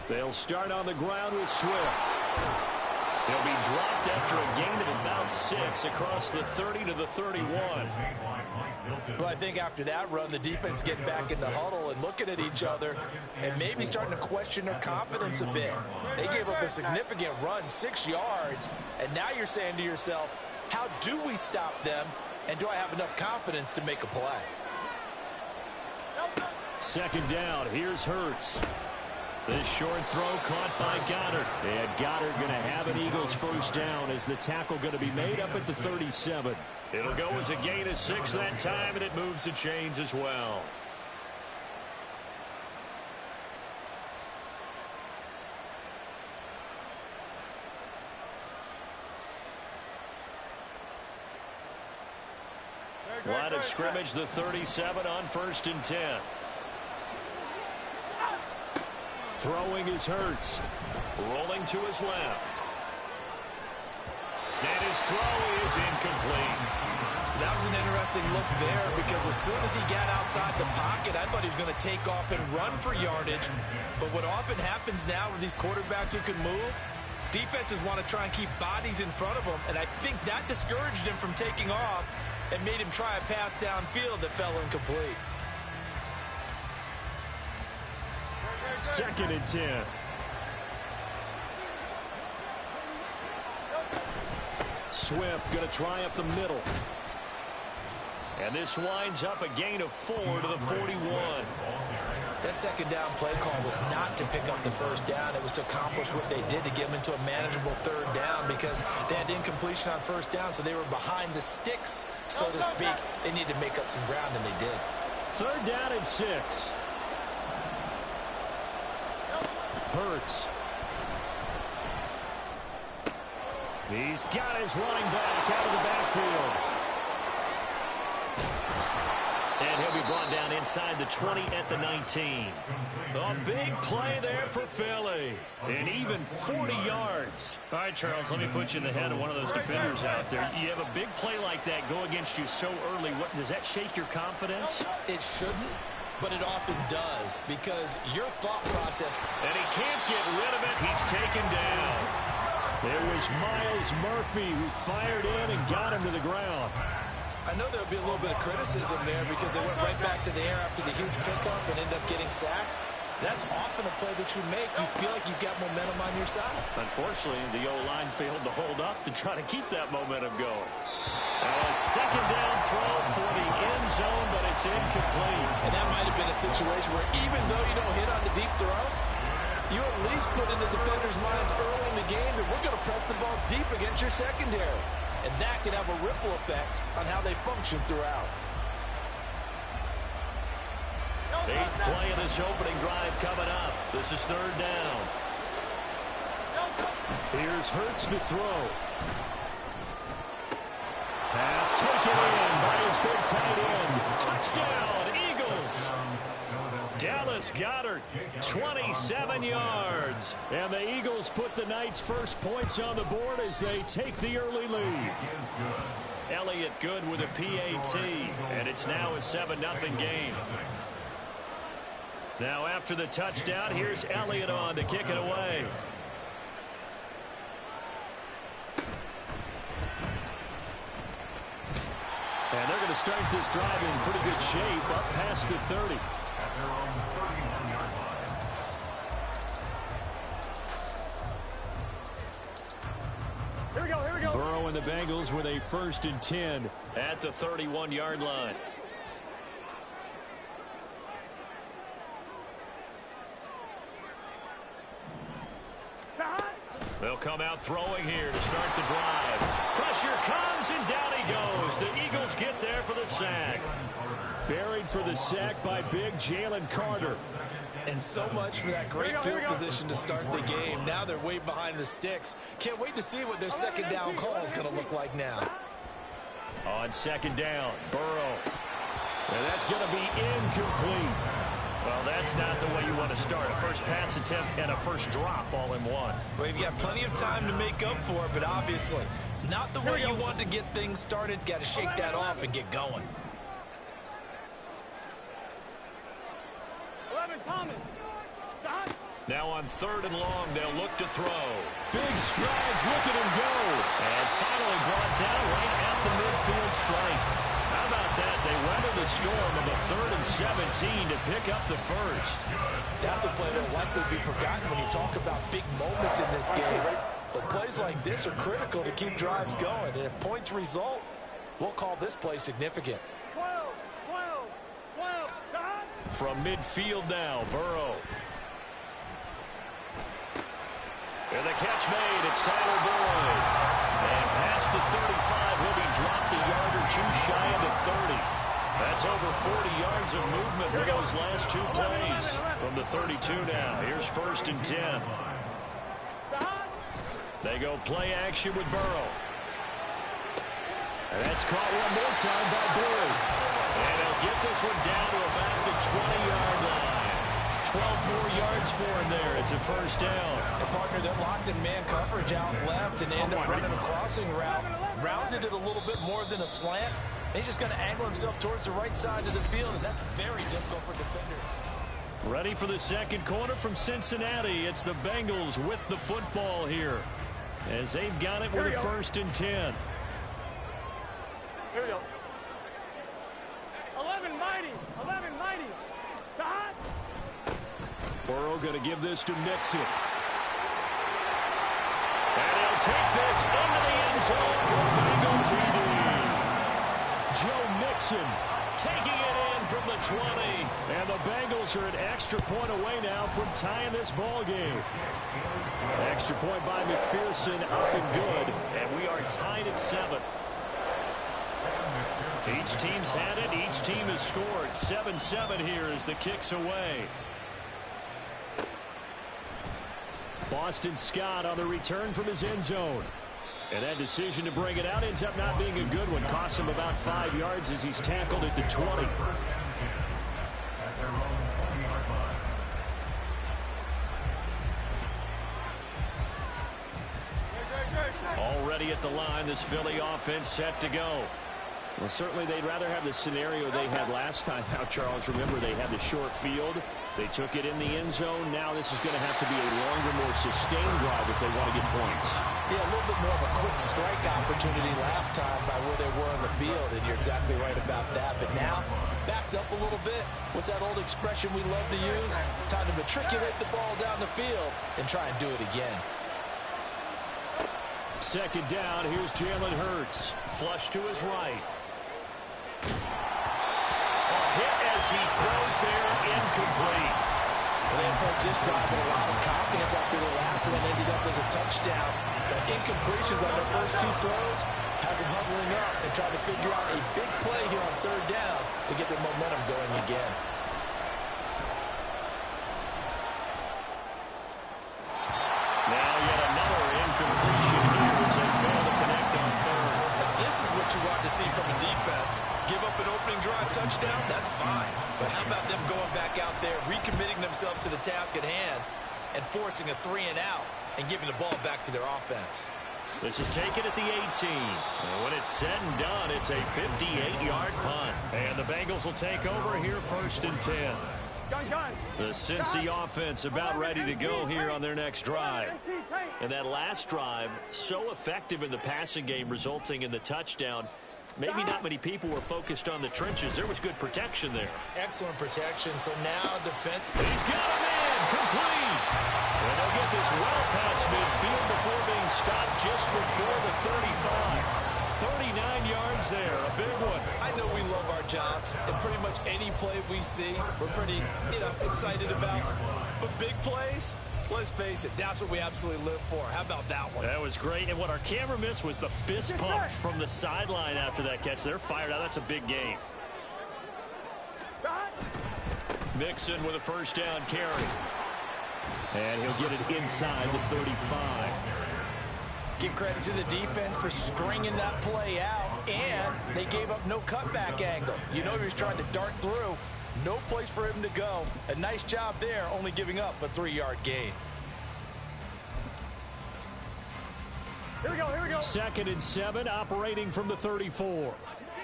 They'll start on the ground with Swift. He'll be dropped after a gain of about 6 across the 30 to the 31. Well, I think after that run, the defense is getting back in the huddle and looking at each other and maybe starting to question their confidence a bit. They gave up a significant run, 6 yards, and now you're saying to yourself, how do we stop them, and do I have enough confidence to make a play? Second down, here's Hurts. This short throw caught by Goddard. And Goddard going to have an Eagles first down as the tackle going to be made up at the 37. It'll go as a gain of 6 that time, and it moves the chains as well. Line of scrimmage, the 37 on 1st and 10. Throwing is Hurts. Rolling to his left. And his throw is incomplete. That was an interesting look there because as soon as he got outside the pocket, I thought he was going to take off and run for yardage. But what often happens now with these quarterbacks who can move, defenses want to try and keep bodies in front of them, and I think that discouraged him from taking off and made him try a pass downfield that fell incomplete. 2nd and 10. Swift going to try up the middle. And this winds up a gain of 4 to the 41. That second down play call was not to pick up the first down. It was to accomplish what they did to get them into a manageable 3rd down because they had incompletion on 1st down, so they were behind the sticks, so to speak. They needed to make up some ground, and they did. 3rd down and 6. Hurts. He's got his running back out of the backfield. And he'll be brought down inside the 20 at the 19. A big play there for Philly. And even 40 yards. All right, Charles, let me put you in the head of one of those defenders out there. You have a big play like that go against you so early. What, does that shake your confidence? It shouldn't, but it often does because your thought process. And he can't get rid of it. He's taken down. It was Myles Murphy who fired in and got him to the ground. I know there'll be a little bit of criticism there because they went right back to the air after the huge pickup and ended up getting sacked. That's often a play that you make. You feel like you've got momentum on your side. Unfortunately, the O-line failed to hold up to try to keep that momentum going. A second down throw for the end zone, but it's incomplete. And that might have been a situation where even though you don't hit on the deep throw, you at least put in the defenders' minds early in the game that we're going to press the ball deep against your secondary. And that can have a ripple effect on how they function throughout. 8th play of this opening drive coming up. This is 3rd down. Here's Hurts to throw. Pass taken in by his big tight end. Touchdown, Eagles. Dallas Goedert, 27 yards. And the Eagles put the night's first points on the board as they take the early lead. Elliott good with a PAT, and it's now a 7-0 game. Now after the touchdown, here's Elliott on to kick it away. And they're going to start this drive in pretty good shape up past the 30. Here we go, here we go. Burrow and the Bengals with a 1st and 10 at the 31-yard line. They'll come out throwing here to start the drive. Pressure comes, and down he goes. The Eagles get there for the sack. Buried for the sack by big Jalen Carter. And so much for that great field position to start the game. Now they're way behind the sticks. Can't wait to see what their second down call is going to look like now. On 2nd down, Burrow. And that's going to be incomplete. Well, that's not the way you want to start. A first pass attempt and a first drop all in one. Well, you've got plenty of time to make up for it, but obviously not the way you want to get things started. Got to shake that off and get going. 11, Thomas. Now on 3rd and long, they'll look to throw. Big strides, look at him go. And finally brought down right at the midfield stripe. How about that? They weather the storm of a 3rd and 17 to pick up the first. That's a play that will likely be forgotten when you talk about big moments in this game. But plays like this are critical to keep drives going. And if points result, we'll call this play significant. 12, 12, 12, stop. From midfield now, Burrow. And the catch made, it's Tyler Boyd. And past the 35, he'll be dropped a yard or two shy of the 30. That's over 40 yards of movement with those last 2 plays. From the 32 now, here's 1st and 10. They go play action with Burrow. And that's caught one more time by Boyd. And he'll get this one down to about the 20-yard line. 12 more yards for him there. It's a first down. And partner, they're locked in man coverage out left and end up running a crossing route. Rounded it a little bit more than a slant. He's just going to angle himself towards the right side of the field, and that's very difficult for a defender. Ready for the second quarter from Cincinnati. It's the Bengals with the football here, as they've got it with a 1st and 10. Here we go. 11 mighty. 11 mighty. Stop. Burrow going to give this to Mixon. And he'll take this into the end zone for Bengal TD. Joe Mixon taking it in from the 20. And the Bengals are an extra point away now from tying this ball game. Extra point by McPherson, up and good. And we are tied at 7. Each team's had it. Each team has scored. 7-7 here as the kick's away. Boston Scott on the return from his end zone. And that decision to bring it out ends up not being a good one. Costs him about 5 yards as he's tackled at the 20. Already at the line, this Philly offense set to go. Well, certainly they'd rather have the scenario they had last time. Now, Charles, remember, they had the short field. They took it in the end zone. Now this is going to have to be a longer, more sustained drive if they want to get points. Yeah, a little bit more of a quick strike opportunity last time by where they were on the field, and you're exactly right about that. But now, backed up a little bit. What's that old expression we love to use? Time to matriculate the ball down the field and try and do it again. Second down, here's Jalen Hurts. Flush to his right. A hit as he throws there, incomplete. And they approach this drive with a lot of confidence after the last one ended up as a touchdown. The incompletions on their first 2 throws has them huddling up and trying to figure out a big play here on 3rd down to get their momentum going again. Now yet another incompletion here as they fail to connect on 3rd. And this is what you want to see from a defense. Give up an opening drive touchdown, that's fine. But how about them going back out there, recommitting themselves to the task at hand, and forcing a 3 and out, and giving the ball back to their offense. This is taken at the 18. And when it's said and done, it's a 58-yard punt. And the Bengals will take over here 1st and 10. The Cincy offense about ready to go here on their next drive. And that last drive, so effective in the passing game, resulting in the touchdown. Maybe not many people were focused on the trenches. There was good protection there. Excellent protection. So now defense. He's got a man complete. And they'll get this well past midfield before being stopped just before the 35. 39 yards there, a big one. I know we love our jobs, and pretty much any play we see, we're pretty, excited about. But big plays, let's face it, that's what we absolutely live for. How about that one? That was great, and what our camera missed was the fist pump from the sideline after that catch. They're fired out. That's a big game. Mixon with a first down carry. And he'll get it inside the 35. Give credit to the defense for stringing that play out, and they gave up no cutback angle. You know he was trying to dart through. No place for him to go. A nice job there, only giving up a 3-yard gain. Here we go, here we go. 2nd and 7, operating from the 34.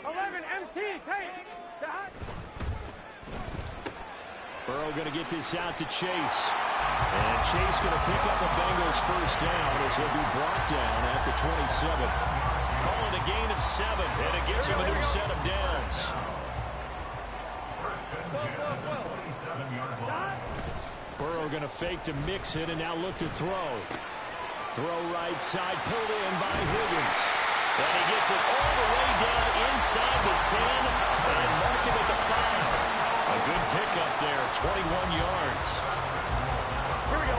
11 MT, take. Burrow going to get this out to Chase. And Chase going to pick up a Bengals first down as he'll be brought down at the 27. Calling a gain of 7, and it gives him a new set of downs. Burrow going to fake to mix it and now look to throw. Throw right side, pulled in by Higgins. And he gets it all the way down inside the 10 and mark him at the 5. A good pickup there, 21 yards. Here we go.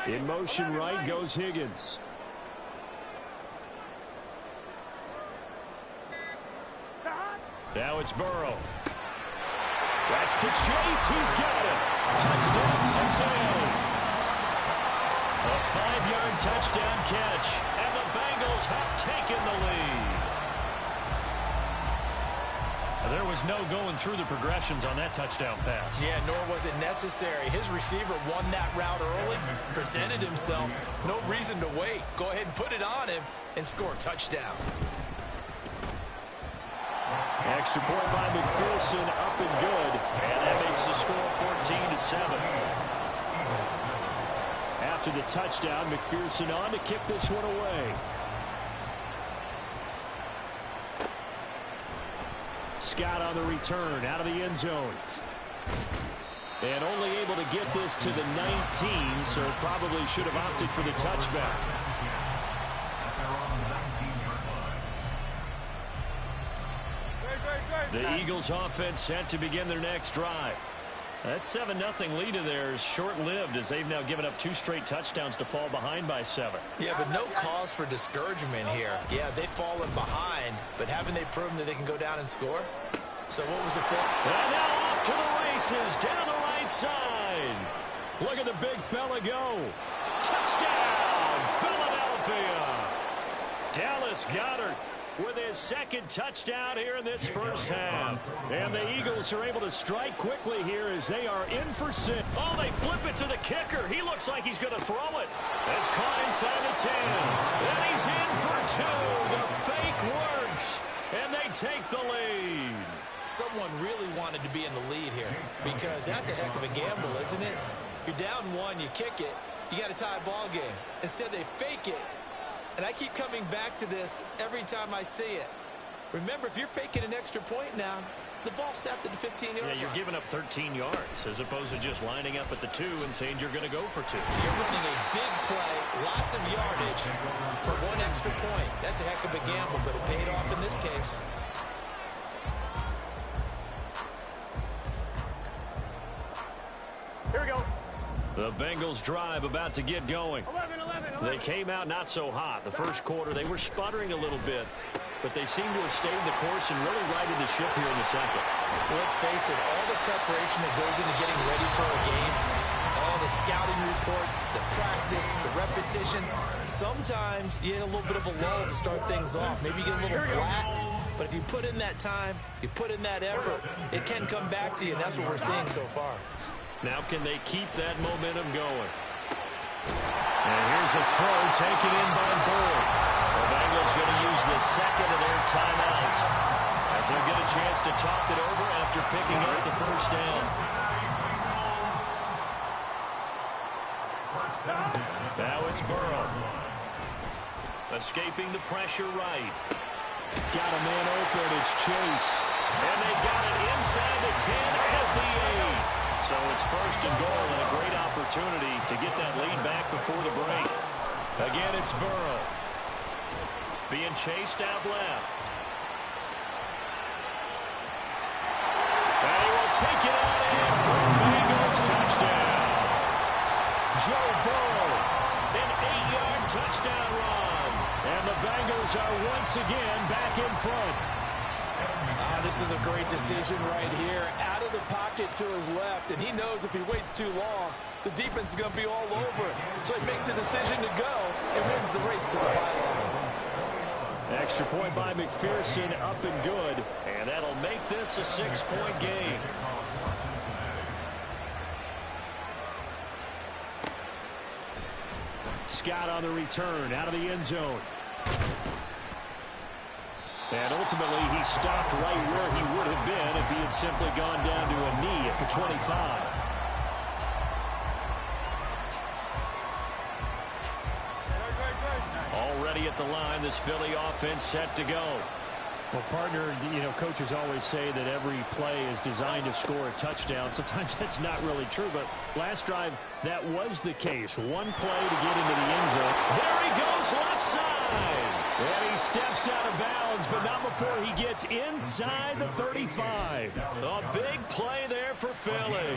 12. In motion right goes Higgins. Now it's Burrow. That's to Chase. He's got it. Touchdown, Cincinnati. A 5-yard touchdown catch. And the Bengals have taken the lead. There was no going through the progressions on that touchdown pass. Yeah, nor was it necessary. His receiver won that route early, presented himself. No reason to wait. Go ahead and put it on him and score a touchdown. Extra point by McPherson, up and good. And that makes the score 14-7. After the touchdown, McPherson on to kick this one away. Scott on the return, out of the end zone. And only able to get this to the 19, so probably should have opted for the touchback. The Eagles offense set to begin their next drive. That 7-0 lead of theirs short-lived as they've now given up 2 straight touchdowns to fall behind by 7. Yeah, but no cause for discouragement here. Yeah, they've fallen behind, but haven't they proven that they can go down and score? So what was the for? And now off to the races down the right side. Look at the big fella go. Touchdown, Philadelphia. Dallas Goedert with his second touchdown here in this first half. And the Eagles are able to strike quickly here as they are in for 6. Oh, they flip it to the kicker. He looks like he's going to throw it. It's caught inside the 10. And he's in for 2. The fake works. And they take the lead. Someone really wanted to be in the lead here because that's a heck of a gamble, isn't it? You're down 1, you kick it, you got a tie ball game. Instead, they fake it. And I keep coming back to this every time I see it. Remember, if you're faking an extra point now, the ball snapped at the 15-yard line. Yeah, you're giving up 13 yards as opposed to just lining up at the 2 and saying you're going to go for 2. You're running a big play, lots of yardage for 1 extra point. That's a heck of a gamble, but it paid off in this case. Here we go. The Bengals drive about to get going. 11. They came out not so hot. The first quarter, they were sputtering a little bit, but they seem to have stayed the course and really righted the ship here in the second. Well, let's face it, all the preparation that goes into getting ready for a game, all the scouting reports, the practice, the repetition, sometimes you get a little bit of a lull to start things off. Maybe you get a little flat, but if you put in that time, you put in that effort, it can come back to you, and that's what we're seeing so far. Now can they keep that momentum going? And here's a throw taken in by Burrow. The Bengals going to use the second of their timeouts as they'll get a chance to talk it over after picking up the first down. Now it's Burrow. Escaping the pressure right. Got a man open. It's Chase. And they got it inside the 10 at the 8. So it's first and goal and a great opportunity to get that lead back before the break. Again, it's Burrow. Being chased out left. And he will take it out in for a Bengals touchdown. Joe Burrow, an 8-yard touchdown run. And the Bengals are once again back in front. This is a great decision right here. Out of the pocket to his left, and he knows if he waits too long, the defense is going to be all over. So he makes a decision to go and wins the race to the pylon. Extra point by McPherson, up and good. And that'll make this a 6-point game. Scott on the return, out of the end zone. And ultimately, he stopped right where he would have been if he had simply gone down to a knee at the 25. Already at the line, this Philly offense set to go. Well, partner, coaches always say that every play is designed to score a touchdown. Sometimes that's not really true, but last drive, that was the case. One play to get into the end zone. There he goes left side. And he steps out of bounds, but not before he gets inside the 35. A big play there for Philly.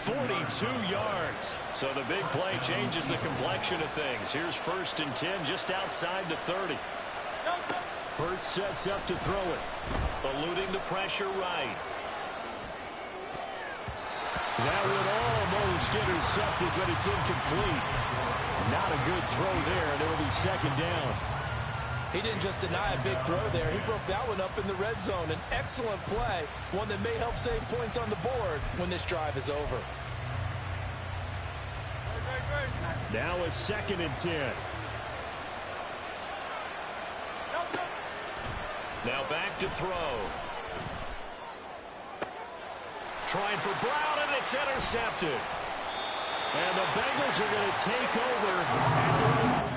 42 yards. So the big play changes the complexion of things. Here's 1st and 10 just outside the 30. Burt sets up to throw it. Eluding the pressure right. That would almost intercepted, but it's incomplete. Not a good throw there, and it'll be 2nd down. He didn't just deny a big throw there. He broke that one up in the red zone. An excellent play, one that may help save points on the board when this drive is over. Now a 2nd and 10. Now back to throw. Trying for Brown, and it's intercepted. And the Bengals are going to take over at the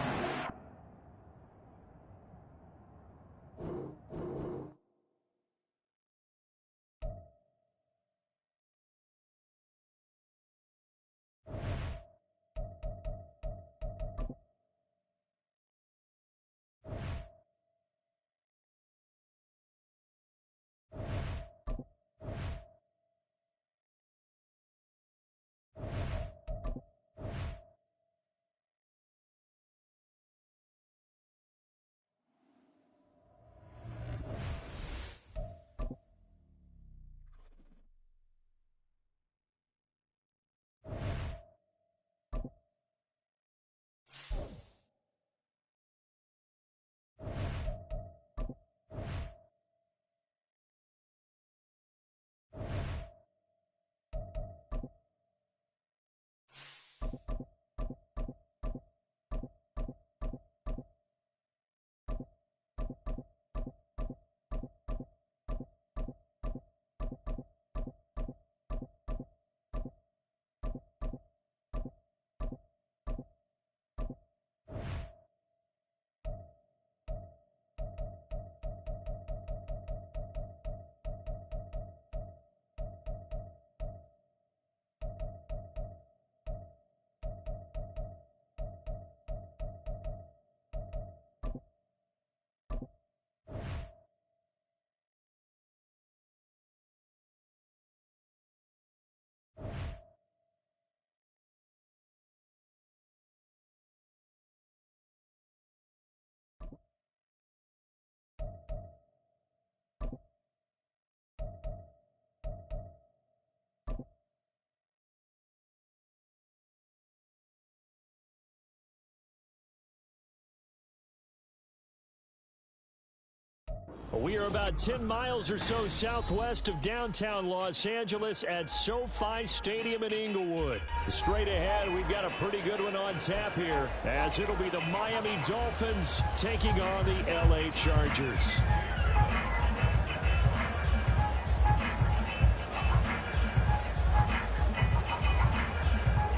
We are about 10 miles or so southwest of downtown Los Angeles at SoFi Stadium in Inglewood. Straight ahead, we've got a pretty good one on tap here, as it'll be the Miami Dolphins taking on the LA Chargers.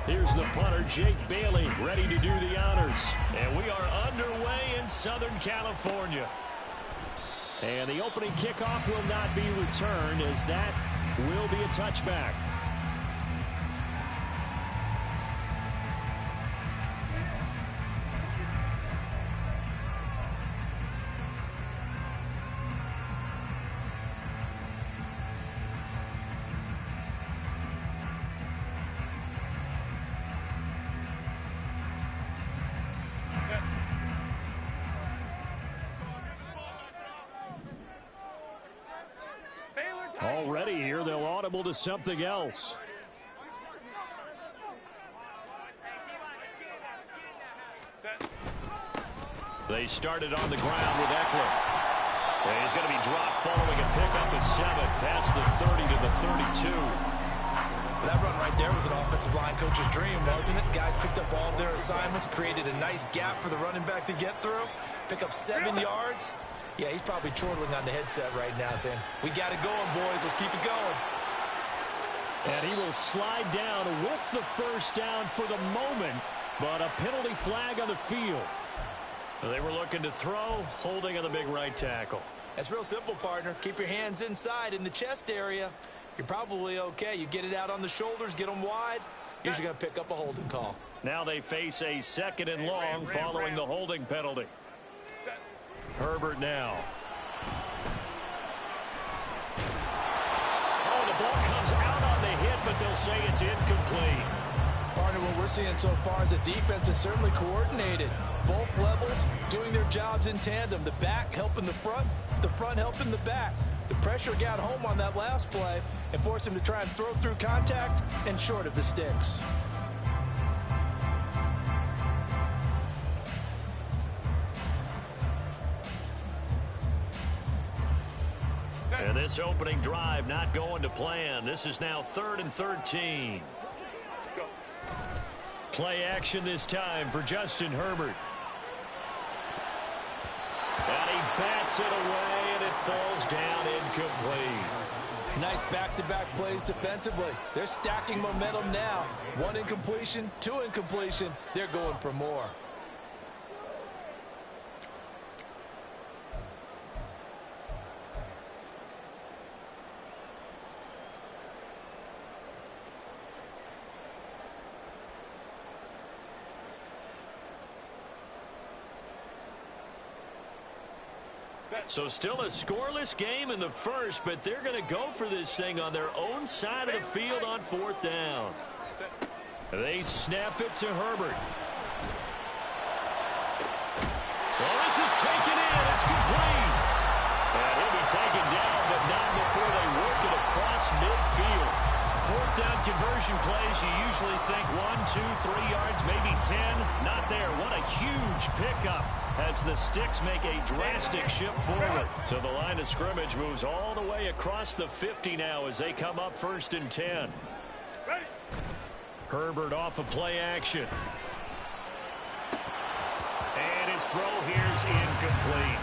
Here's the punter, Jake Bailey, ready to do the honors. And we are underway in Southern California. And the opening kickoff will not be returned, as that will be a touchback. Already here, they'll audible to something else. They started on the ground with Eckler. And he's going to be dropped following a pickup of 7 past the 30 to the 32. That run right there was an offensive line coach's dream, wasn't it? Guys picked up all of their assignments, created a nice gap for the running back to get through, pick up 7 yards. Yeah, he's probably chortling on the headset right now saying, we got it going, boys. Let's keep it going. And he will slide down with the first down for the moment, but a penalty flag on the field. They were looking to throw, holding on the big right tackle. That's real simple, partner. Keep your hands inside in the chest area. You're probably okay. You get it out on the shoulders, get them wide. Usually going to pick up a holding call. Now they face a 2nd and long following the holding penalty. Herbert now. Oh, the ball comes out on the hit, but they'll say it's incomplete. Partner, what we're seeing so far is the defense is certainly coordinated. Both levels doing their jobs in tandem. The back helping the front helping the back. The pressure got home on that last play and forced him to try and throw through contact and short of the sticks. And this opening drive not going to plan. This is now 3rd and 13. Play action this time for Justin Herbert. And he bats it away, and it falls down incomplete. Nice back-to-back plays defensively. They're stacking momentum now. 1 incompletion, 2 incompletion. They're going for more. So still a scoreless game in the first, but they're going to go for this thing on their own side of the field on 4th down. They snap it to Herbert. Well, this is taken in. It's complete. And he'll be taken down, but not before they work it across midfield. 4th down conversion plays, you usually think 1, 2, 3 yards, maybe 10. Not there. What a huge pickup as the sticks make a drastic shift forward. So the line of scrimmage moves all the way across the 50 now as they come up 1st and 10. Herbert off of play action. And his throw here's incomplete.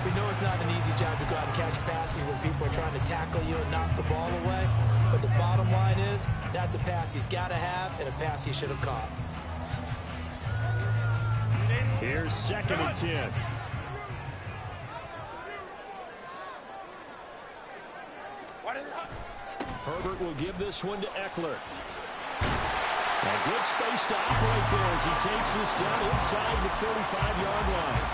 We know it's not an easy job to go out and catch passes when people are trying to tackle you and knock the ball away. But the bottom line is, that's a pass he's got to have and a pass he should have caught. Here's 2nd and 10. Herbert will give this one to Eckler. A good space to operate there as he takes this down inside the 35-yard line.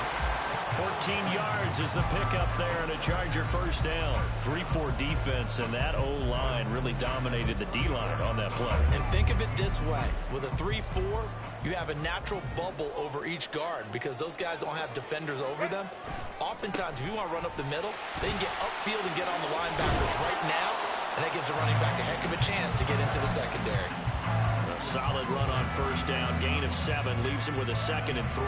14 yards is the pickup there and a Charger first down. 3-4 defense, and that O-line really dominated the D-line on that play. And think of it this way. With a 3-4, you have a natural bubble over each guard because those guys don't have defenders over them. Oftentimes, if you want to run up the middle, they can get upfield and get on the linebackers right now, and that gives the running back a heck of a chance to get into the secondary. A solid run on first down. Gain of 7 leaves him with a 2nd and 3.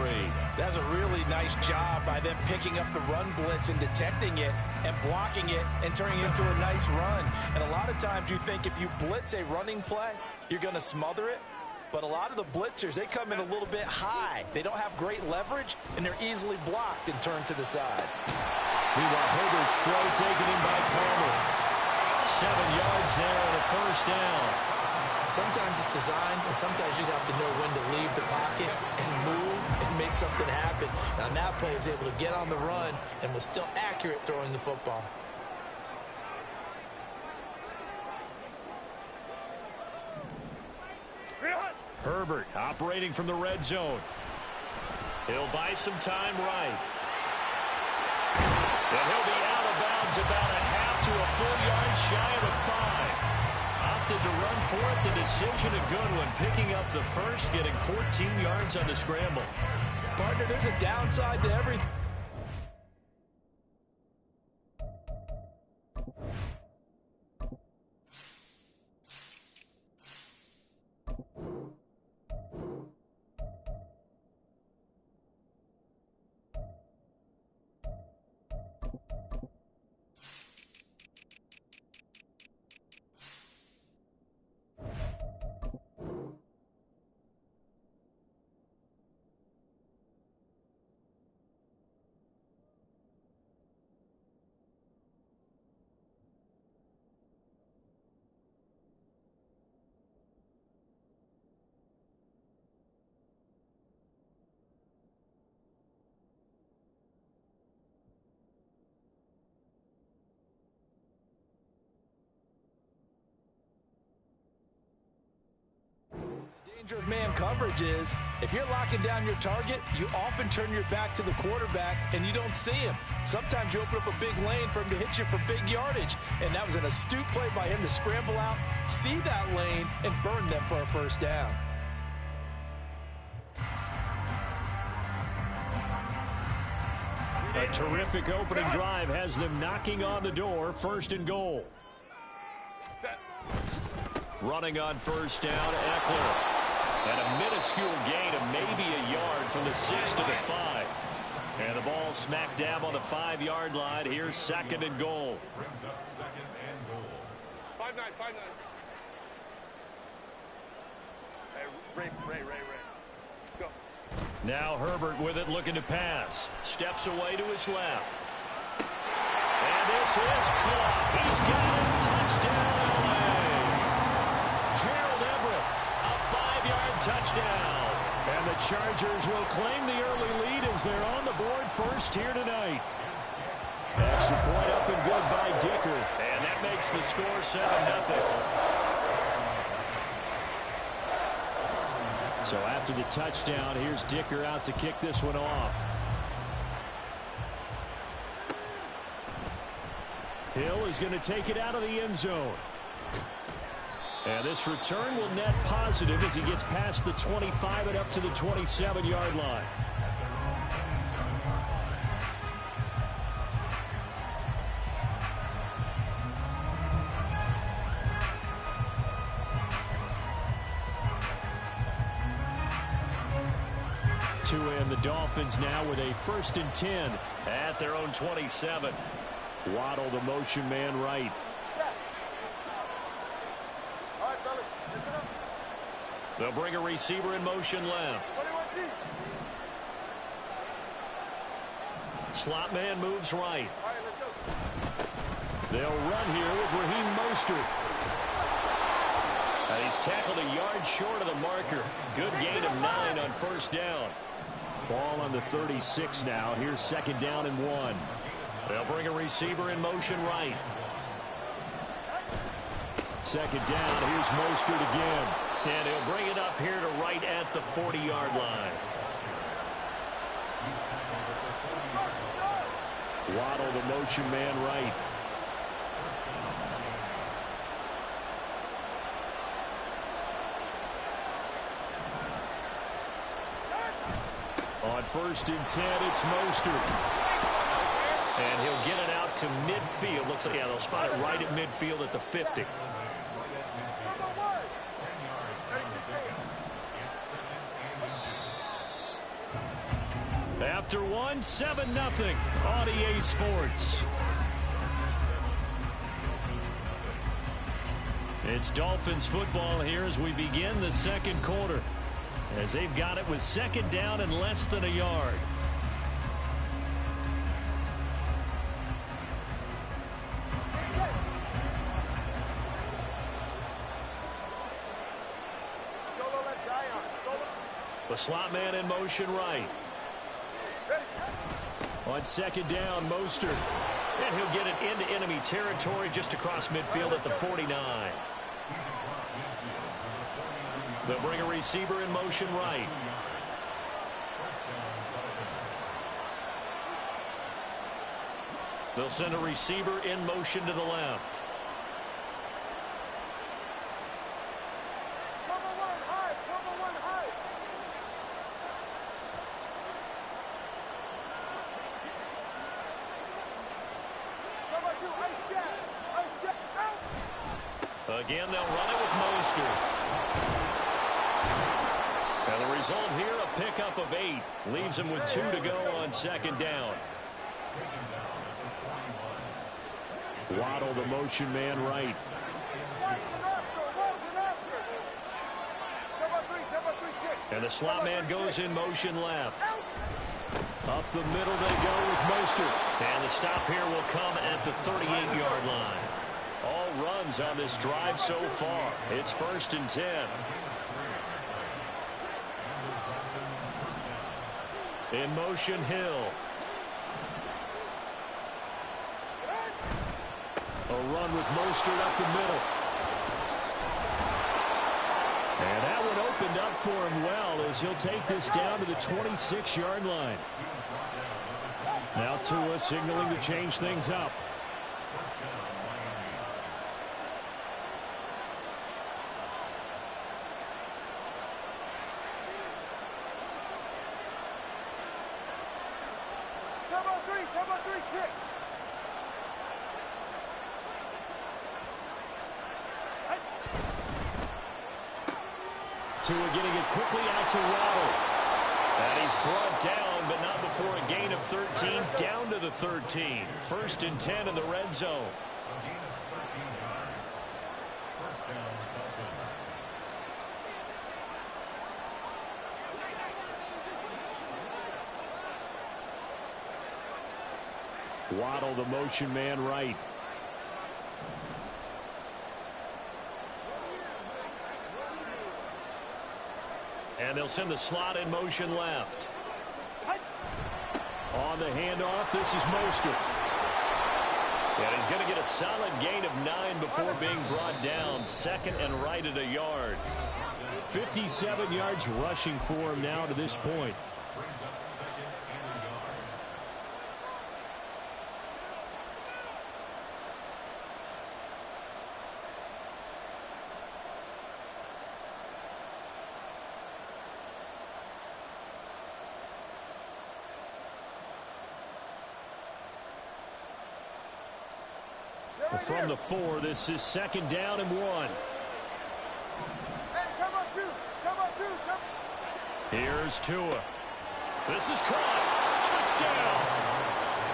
That's a really nice job by them picking up the run blitz and detecting it and blocking it and turning it into a nice run. And a lot of times you think if you blitz a running play, you're going to smother it. But a lot of the blitzers, they come in a little bit high. They don't have great leverage, and they're easily blocked and turned to the side. Meanwhile, Herbert's throw taken in by Palmer. 7 yards there and a first down. Sometimes it's designed, and sometimes you just have to know when to leave the pocket and move and make something happen. And on that play, he was able to get on the run and was still accurate throwing the football. Herbert operating from the red zone. He'll buy some time right. And he'll be out of bounds about a half to a full yard shy of the 5. Opted to run for it. The decision a good one. Picking up the first, getting 14 yards on the scramble. Partner, there's a downside to everything. danger of man coverage is if you're locking down your target, you often turn your back to the quarterback and you don't see him. Sometimes you open up a big lane for him to hit you for big yardage. And that was an astute play by him to scramble out, see that lane, and burn them for a first down. A terrific opening drive has them knocking on the door. First and goal. Running on first down, Eckler. And a minuscule gain of maybe a yard from the 6 to the 5. And the ball smack dab on the 5-yard line. Here's second and goal. 5-9, 5-9. Hey, Ray. Go. Now Herbert with it, looking to pass. Steps away to his left. And this is caught. He's got it. Touchdown, LA. Gerald Everett, a 5-yard touchdown. And the Chargers will claim the early lead as they're on the board first here tonight. Extra point up and good by Dicker. And that makes the score 7-0. So after the touchdown, here's Dicker out to kick this one off. Hill is going to take it out of the end zone. And this return will net positive as he gets past the 25 and up to the 27-yard line. And the Dolphins now with a 1st and 10 at their own 27. Waddle, the motion man, right. All right, fellas, listen up. They'll bring a receiver in motion left. 21G. Slot man moves right. All right, let's go. They'll run here with Raheem Mostert. And he's tackled a yard short of the marker. Good gain of 9 on first down. Ball on the 36 now. Here's second down and 1. They'll bring a receiver in motion right. Second down. Here's Mostert again. And he'll bring it up here to right at the 40-yard line. Waddle, the motion man right. On 1st and 10, it's Mostert. And he'll get it out to midfield. Looks like, yeah, they'll spot it right at midfield at the 50. After one, 7-0 on EA Sports. It's Dolphins football here as we begin the second quarter. As they've got it with second down and less than a yard. The slot man in motion right. On second down, Mostert. And he'll get it into enemy territory just across midfield at the 49. They'll bring a receiver in motion right. They'll send a receiver in motion to the left. Again, they'll run it with Mostert. And the result here, a pickup of 8. Leaves him with 2 to go on second down. Waddle, the motion man right. And the slot man goes in motion left. Up the middle they go with Mostert. And the stop here will come at the 38-yard line. All runs on this drive so far. It's 1st and 10. In motion, Hill. A run with Mostert up the middle. And that one opened up for him well as he'll take this down to the 26-yard line. Now Tua signaling to change things up. Turbo three, kick. Tua getting it quickly out to Waddle. And he's brought down, but not before a gain of 13, down to the 13. 1st and 10 in the red zone. Waddle, the motion man right. And they'll send the slot in motion left. On the handoff, this is Mostert. And he's going to get a solid gain of 9 before being brought down. 2nd and right at a yard. 57 yards rushing for him now to this point. From the 4, this is 2nd down and 1. Hey, come on, two. Here's Tua. This is caught. Touchdown.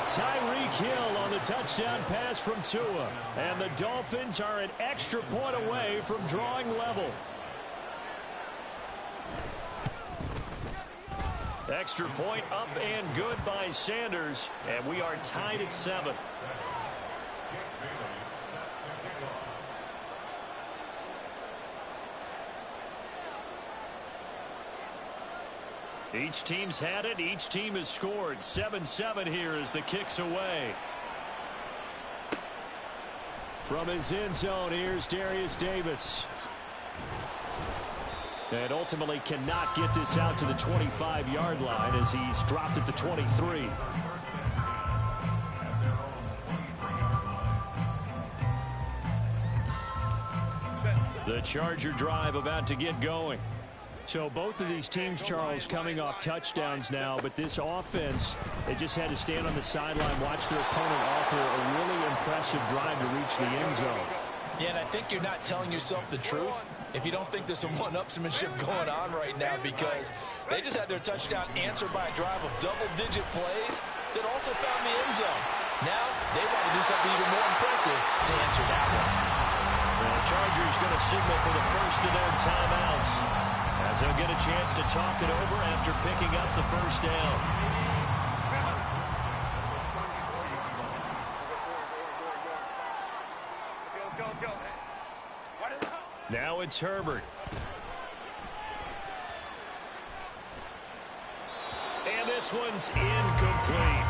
Tyreek Hill on the touchdown pass from Tua. And the Dolphins are an extra point away from drawing level. Extra point up and good by Sanders. And we are tied at 7. Each team's had it. Each team has scored. 7-7 here as the kick's away. From his end zone, here's Darius Davis. And ultimately cannot get this out to the 25-yard line as he's dropped at the 23. The Charger drive about to get going. So both of these teams, Charles, coming off touchdowns now, but this offense, they just had to stand on the sideline, watch their opponent offer a really impressive drive to reach the end zone. Yeah, and I think you're not telling yourself the truth if you don't think there's some one-upsmanship going on right now, because they just had their touchdown answered by a drive of double-digit plays that also found the end zone. Now they want to do something even more impressive to answer that one. The Chargers going to signal for the first of their timeouts, as they'll get a chance to talk it over after picking up the first down. Now it's Herbert. And this one's incomplete.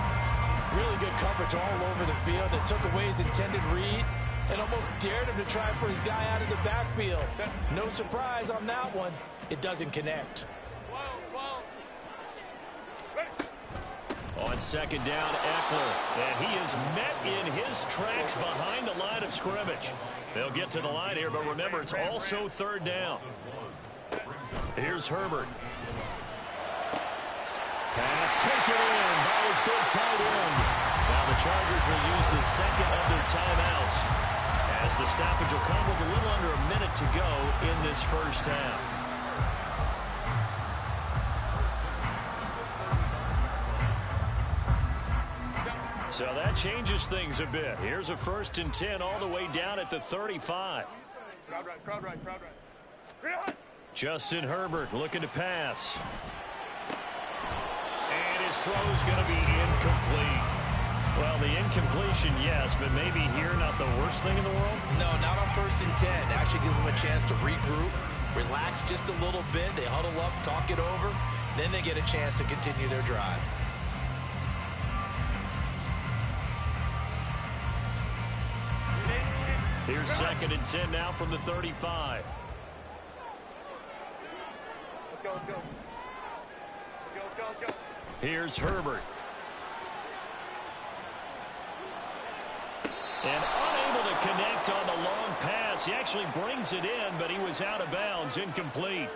Really good coverage all over the field. It took away his intended read and almost dared him to try for his guy out of the backfield. No surprise on that one. It doesn't connect. On 2nd down, Eckler. And he is met in his tracks behind the line of scrimmage. They'll get to the line here, but remember, it's also 3rd down. Here's Herbert. Pass taken in by his big tight end. Now the Chargers will use the 2nd of their timeouts, as the stoppage will come with a little under a minute to go in this first half. So that changes things a bit. Here's a 1st and 10 all the way down at the 35. Crowd right. Justin Herbert looking to pass. And his throw's going to be incomplete. Well, the incompletion, yes, but maybe here not the worst thing in the world? No, not on 1st and 10. Actually gives them a chance to regroup, relax just a little bit. They huddle up, talk it over. Then they get a chance to continue their drive. Here's 2nd and 10 now from the 35. go, let's go. Let's go, let's go, let's go. Here's Herbert. And unable to connect on the long pass. He actually brings it in, but he was out of bounds, incomplete.